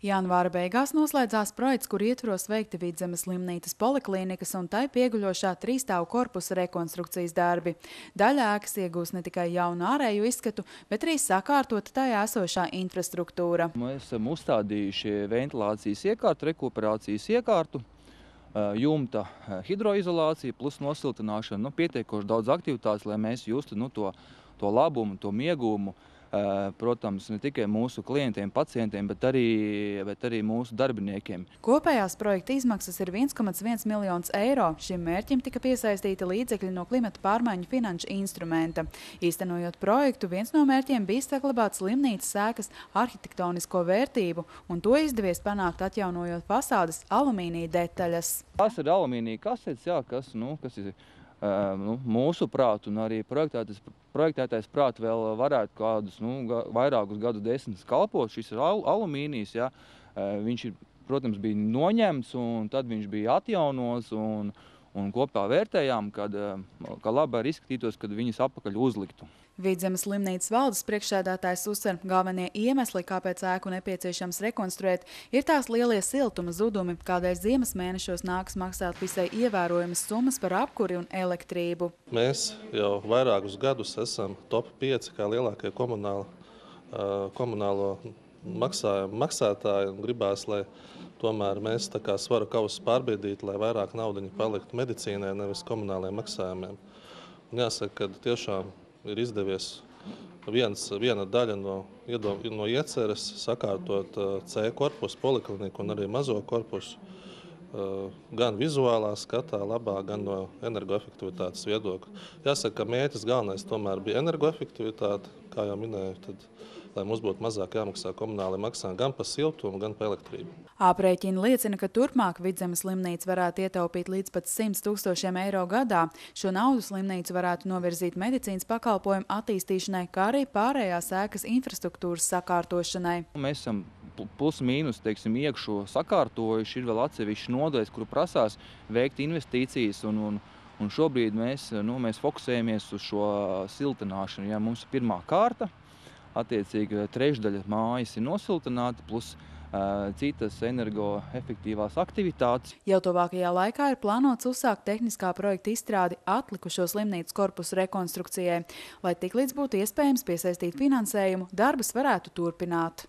Janvāra beigās noslēdzās projekts, kur ietvaros veikti Vidzemes slimnīcas poliklīnikas un tai pieguļošā trīsstāvu korpusa rekonstrukcijas darbi. Daļa ēkas iegūs ne tikai jaunu ārēju izskatu, bet arī sakārtota tajā esošā infrastruktūra. Mēs esam uzstādījuši ventilācijas iekārtu, rekuperācijas iekārtu, jumta hidroizolācija plus nosiltināšana. Pietiekoši daudz aktivitātes, lai mēs justu to labumu, to miegumu. Protams, ne tikai mūsu klientiem, pacientiem, bet arī mūsu darbiniekiem. Kopējās projekta izmaksas ir 1,1 miljonus eiro. Šim mērķim tika piesaistīti līdzekļi no klimata pārmaiņu finanšu instrumenta. Īstenojot projektu, viens no mērķiem bija saglabāt slimnīcas ēkas arhitektonisko vērtību, un to izdevies panākt atjaunojot fasādes alumīnija detaļas. Tas ir alumīnija kasetes, kas ir mūsu prātu un arī projektētais prātu vēl varētu kādus vairākus gadu desmitus kalpot. Šis ir alumīnijs, viņš, protams, bija noņemts un tad viņš bija atjaunots un kopā vērtējām, ka labi arī izskatītos, kad viņus apakaļ uzliktu. Vidzemes slimnīcas valdes priekšsēdētājs uzsver, galvenie iemesli, kāpēc ēku nepieciešams rekonstruēt, ir tās lielie siltuma zudumi, kādēļ ziemas mēnešos nākas maksāt visai ievērojamas summas par apkuri un elektrību. Mēs jau vairākus gadus esam top 5 kā lielākie komunālo maksājumu maksātāji un gribās, lai tomēr mēs tā kā svaru kausus pārbiedītu, lai vairāk naudiņu paliktu medicīnai, nevis komunālajiem maksājumiem. Un jāsaka, ka tiešām ir izdevies viena daļa no ieceres sakārtot C korpusu, polikliniku un arī mazo korpusu, gan vizuālā skatā labā, gan no energoefektivitātes viedokļa. Jāsaka, ka mērķis galvenais tomēr bija energoefektivitāte, kā jau minēju, lai mums būtu mazāk jāmaksā komunālajie maksājumi gan par siltumu, gan par elektrību. Aprēķini liecina, ka turpmāk Vidzemes slimnīca varētu ietaupīt līdz pat 100 000 eiro gadā. Šo naudu slimnīca varētu novirzīt medicīnas pakalpojumu attīstīšanai, kā arī pārējās ēkas infrastruktūras sakārtošanai. Mēs esam plus mīnus, iekšo sakārtojuši, ir vēl atsevišķi nodaļas, kuru prasās veikt investīcijas, un šobrīd mēs fokusējamies uz šo siltināšanu. Mums ir pirmā kārta, attiecīgi trešdaļa mājas ir nosiltināta, plus citas energoefektīvās aktivitātes. Jau tuvākajā laikā ir plānots uzsākt tehniskā projekta izstrādi atlikušo slimnīcas korpusu rekonstrukcijai. Lai tiklīdz būtu iespējams piesaistīt finansējumu, darbus varētu turpināt.